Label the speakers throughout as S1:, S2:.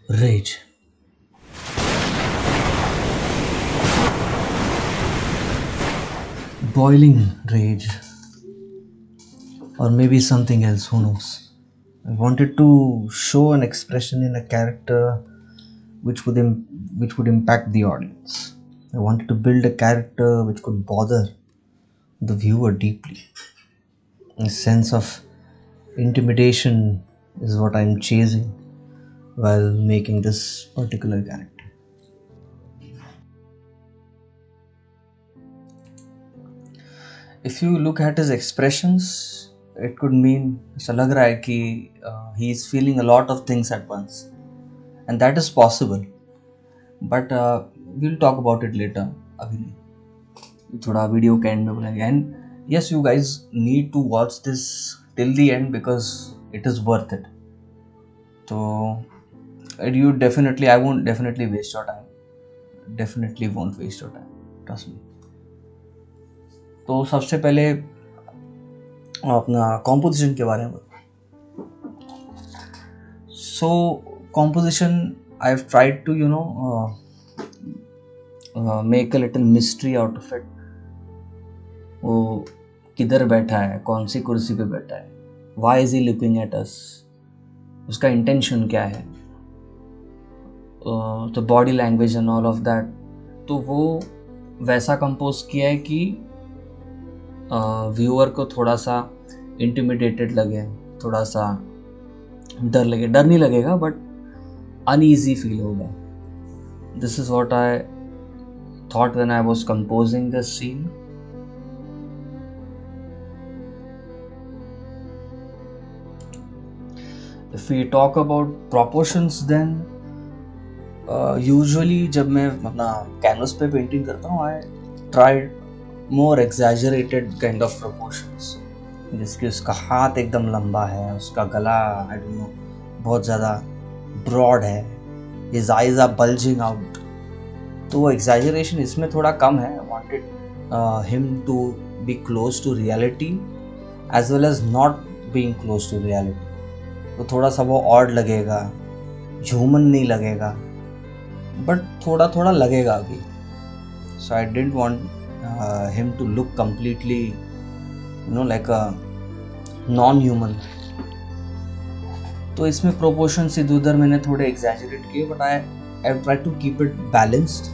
S1: Rage. Boiling rage. Or maybe something else, who knows. I wanted to show an expression in a character which would which would impact the audience. I wanted to build a character which could bother the viewer deeply. A sense of intimidation is what I'm chasing while making this particular character. If you look at his expressions, it could mean ऐसा लग रहा है कि he is feeling a lot of things at once, and that is possible. But we'll talk about it later. अभी नहीं, थोड़ा video के and में बोलेंगे. And yes, you guys need to watch this till the end because it is worth it. So you definitely, I won't definitely waste your time. Definitely won't waste your time. Trust me. तो सबसे पहले अपना composition के बारे में. So composition I have tried to make a little mystery out of it. वो किधर बैठा है, कौन सी कुर्सी पे बैठा है, why is he looking at us, उसका इंटेंशन क्या है, तो body language and all of that. तो वो वैसा कंपोज किया है कि व्यूअर को थोड़ा सा इंटिमिडेटेड लगे, थोड़ा सा डर लगे. डर नहीं लगेगा बट अनईजी फील होगा. This is what I thought when I was composing this scene. If we talk about proportions, then usually जब मैं अपना कैनवस पे पेंटिंग करता हूँ, I tried more exaggerated kind of proportions. जिसकी उसका हाथ एकदम लंबा है, उसका गला आई डोंट नो बहुत ज़्यादा ब्रॉड है, his eyes are bulging out. तो वो एग्जैजरेशन इसमें थोड़ा कम है. I wanted him to be close to reality as well as not being close to reality. तो थोड़ा सा वो ऑड लगेगा, ह्यूमन नहीं लगेगा, बट थोड़ा थोड़ा लगेगा अभी. So I didn't want him to look completely like a non human. तो इसमें प्रोपोर्शंस इधर उधर मैंने थोड़े एग्जैजरेट किए, but I try to keep it balanced.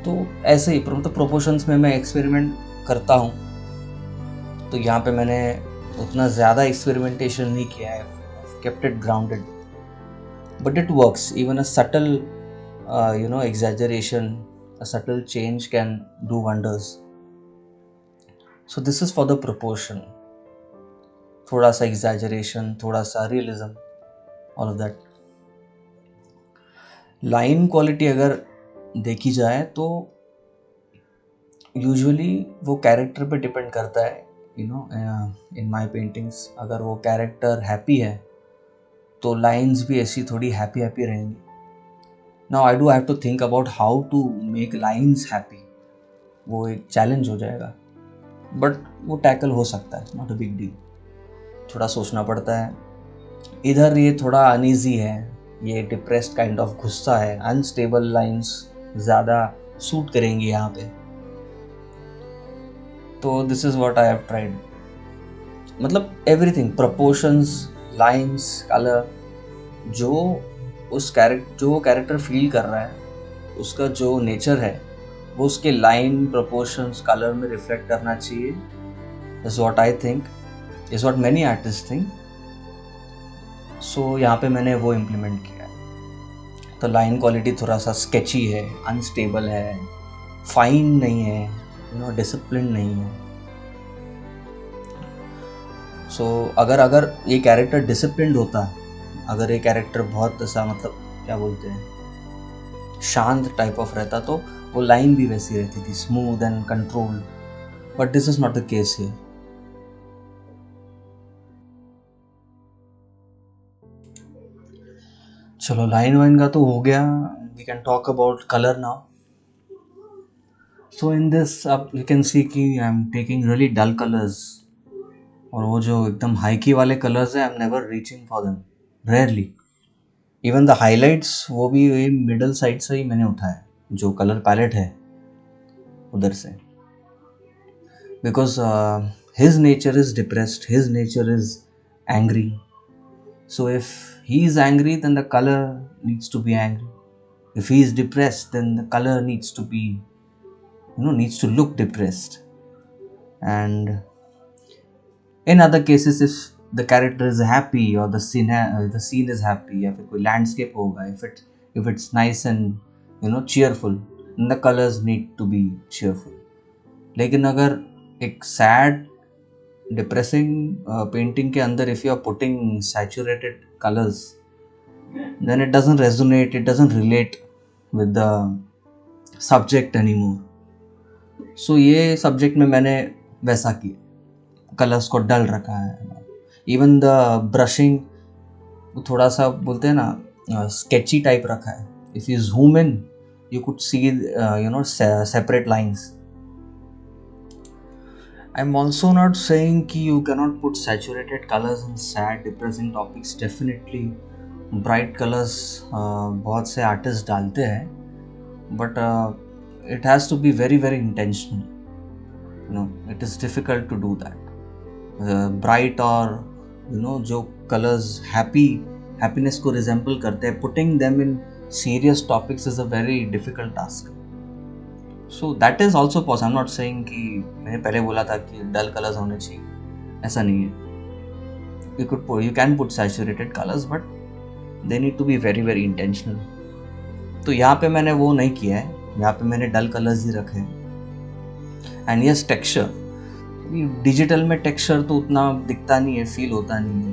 S1: तो ऐसे ही मतलब प्रोपोर्शंस में मैं एक्सपेरिमेंट करता हूँ. तो यहाँ पे मैंने उतना ज़्यादा एक्सपेरिमेंटेशन नहीं किया है. Kept it grounded, but it works. Even a subtle exaggeration, a subtle change can do wonders. So this is for the proportion. थोड़ा सा exaggeration, थोड़ा सा realism, all of that. Line quality अगर देखी जाए तो यूजुअली वो कैरेक्टर पे डिपेंड करता है. इन माय पेंटिंग्स अगर वो कैरेक्टर हैप्पी है तो लाइंस भी ऐसी थोड़ी हैप्पी रहेंगी. Now I do have to think about how to make lines happy. वो एक चैलेंज हो जाएगा, बट वो टैकल हो सकता है, नॉट अ बिग डील. थोड़ा सोचना पड़ता है. इधर ये थोड़ा अनईजी है, ये डिप्रेस्ड काइंड ऑफ गुस्सा है, अनस्टेबल लाइंस ज़्यादा सूट करेंगी यहाँ पे. तो this is what I have tried. मतलब एवरीथिंग, प्रपोर्शंस, लाइंस, कलर, जो जो कैरेक्टर फील कर रहा है, उसका जो नेचर है वो उसके लाइन, प्रपोर्शंस, कलर में रिफ्लेक्ट करना चाहिए. Is what I think, is what many artist think. So यहाँ पे मैंने वो इम्प्लीमेंट किया है. तो लाइन क्वालिटी थोड़ा सा स्केची है, अनस्टेबल है, फाइन नहीं है, डिसिप्लिन नहीं है. सो अगर ये कैरेक्टर डिसिप्लिन्ड होता, अगर ये कैरेक्टर बहुत ऐसा मतलब क्या बोलते हैं शांत टाइप ऑफ रहता, तो वो लाइन भी वैसी रहती थी, smooth and controlled. But this is not the case here. चलो लाइन वाइन का तो हो गया. We can talk about colour now. So in this आप यू कैन सी कि I am taking really dull colours. और वो जो एकदम हाई की वाले कलर्स है, I am never reaching for them, rarely. Even the highlights वो भी मिडल साइड से ही मैंने उठाया, जो कलर पैलेट है उधर से, because his nature is depressed, his nature is angry. So if he is angry, then the color needs to be angry. If he is depressed, then the color needs to be, needs to look depressed. And in other cases, if the character is happy or the scene is happy, या फिर कोई landscape होगा, if it's nice and cheerful, then the colors need to be cheerful. लेकिन अगर एक sad depressing painting के अंदर if you are putting saturated colors, then it doesn't resonate, it doesn't relate with the subject anymore. So ये subject में मैंने वैसा किया, कलर्स को डल रखा है. इवन द ब्रशिंग थोड़ा सा बोलते हैं ना स्केची टाइप रखा है. If you zoom in you could see separate lines. I'm also not saying कि you cannot put saturated colors in sad depressing topics. Definitely bright colors बहुत से artists डालते हैं, but it has to be very very intentional. It is difficult to do that. Bright और जो colors happiness को resemble करते हैं, putting them in serious topics is a very difficult task. So that is also possible. I'm not saying कि मैंने पहले बोला था कि dull colors होने चाहिए, ऐसा नहीं है. You can put saturated colors, but they need to be very very intentional. तो यहाँ पे मैंने वो नहीं किया है, यहाँ पे मैंने dull colors ही रखे हैं. And yes, texture. डिजिटल में टेक्सचर तो उतना दिखता नहीं है, फील होता नहीं है,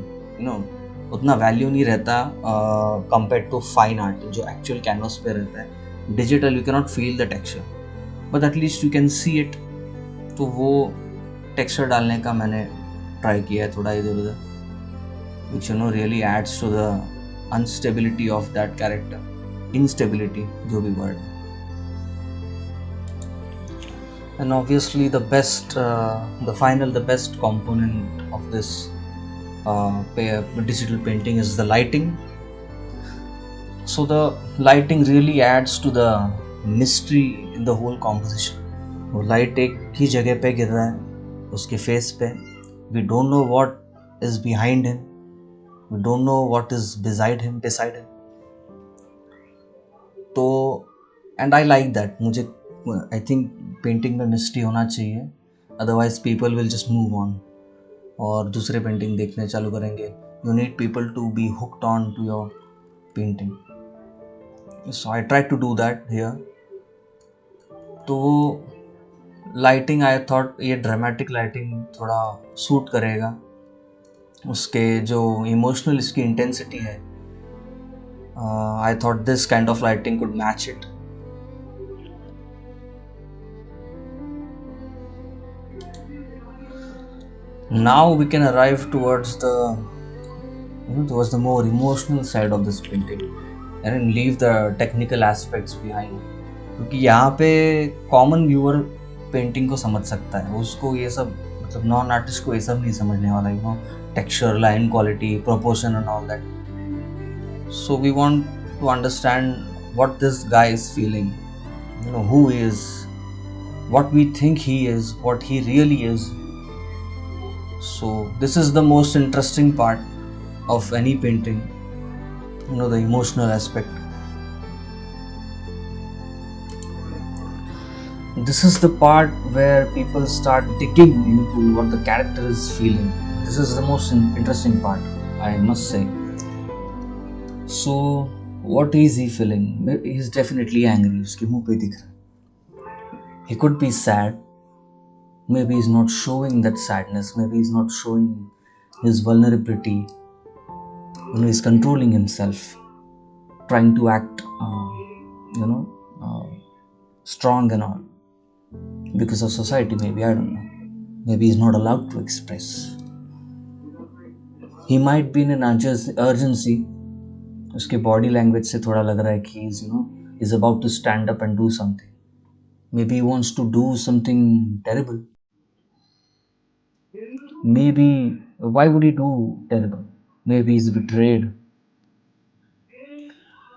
S1: उतना वैल्यू नहीं रहता कंपेयर टू फाइन आर्ट जो एक्चुअल कैनवस पे रहता है. Digital you can not feel the texture, but at least you can see it. तो वो टेक्सचर डालने का मैंने ट्राई किया है थोड़ा इधर उधर, which really adds to the unstability of that character, instability जो भी वर्ड है. And obviously the best component of this digital painting is the lighting. So the lighting really adds to the mystery in the whole composition. वो light एक ही जगह पे गिर रहा है उसके फेस पे. We don't know what is behind him, we don't know what is beside him. तो and I like that. मुझे आई थिंक पेंटिंग में मिस्ट्री होना चाहिए, otherwise people will just move on और दूसरे पेंटिंग देखने चालू करेंगे. You need people to be hooked on to your painting. So I try to do that here. तो लाइटिंग आई थॉट ये ड्रामेटिक लाइटिंग थोड़ा सूट करेगा उसके जो इमोशनल इसकी इंटेंसिटी है. I thought this kind of lighting could match it. Now we can arrive towards the more emotional side of this painting and leave the technical aspects behind. क्योंकि यहाँ पे common viewer painting को समझ सकता है, उसको ये सब मतलब नॉन आर्टिस्ट को ये सब नहीं समझने वाला. Texture, line quality, proportion and all that. So we want to understand what this guy is feeling, who he is, what we think he is, what he really is. So this is the most interesting part of any painting, the emotional aspect. This is the part where people start digging into what the character is feeling. This is the most interesting part, I must say. So what is he feeling? He's definitely angry. उसके मुंह पे दिख रहा है. He could be sad. Maybe he's not showing that sadness. Maybe he's not showing his vulnerability. He's controlling himself, trying to act, strong and all. Because of society, maybe, I don't know. Maybe he's not allowed to express. He might be in an urgency. उसके body language से थोड़ा लग रहा है कि he's about to stand up and do something. Maybe he wants to do something terrible. Maybe, why would he do terrible? Maybe he's betrayed.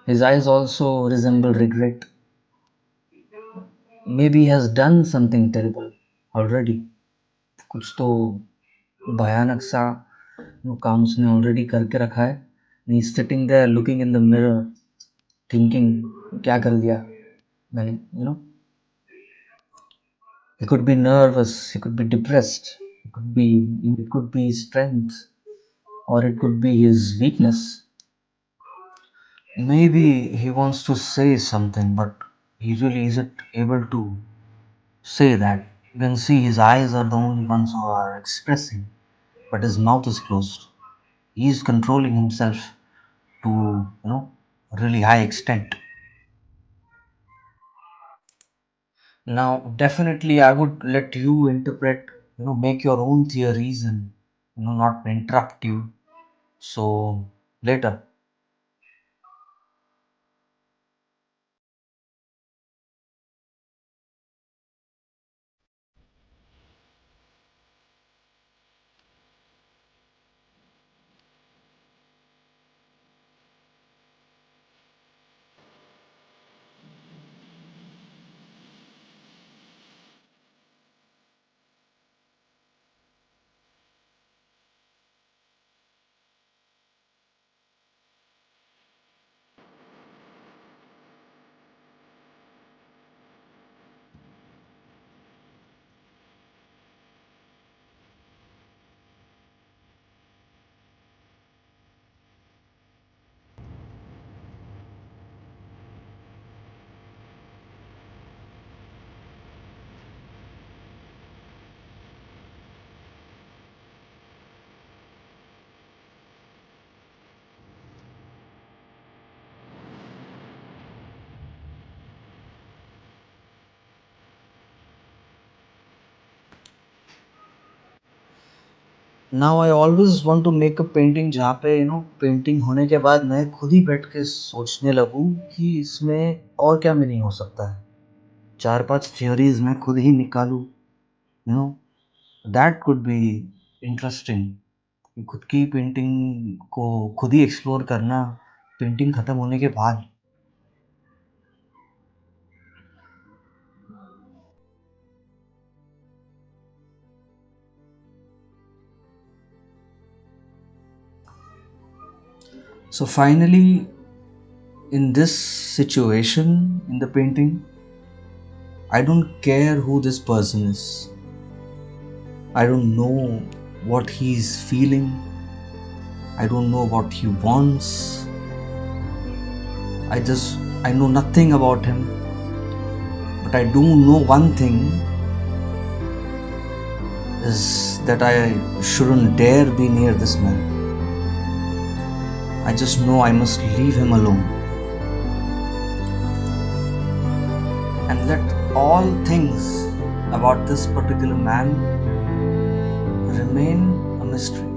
S1: His eyes also resemble regret. Maybe he has done something terrible already. कुछ तो भयानक सा वो काम उसने already करके रखा है. And he's sitting there looking in the mirror, thinking, क्या कर दिया मैंने, He could be nervous, he could be depressed, it could be strength, or it could be his weakness. Maybe he wants to say something, but he really isn't able to say that. You can see his eyes are the only ones who are expressing, but his mouth is closed. He is controlling himself to, really high extent. Now, definitely, I would let you interpret, make your own theories and, not interrupt you. So, later. Now I always want to make a painting जहाँ पे painting होने के बाद मैं खुद ही बैठ के सोचने लगूँ कि इसमें और क्या मीनिंग हो सकता है. 4-5 थियोरीज मैं खुद ही निकालूँ. Know that could be interesting. खुद की पेंटिंग को खुद ही एक्सप्लोर करना पेंटिंग ख़त्म होने के बाद. So finally, in this situation in the painting, I don't care who this person is. I don't know what he's feeling. I don't know what he wants. I know nothing about him. But I do know one thing is that I shouldn't dare be near this man. I just know I must leave him alone. And let all things about this particular man remain a mystery.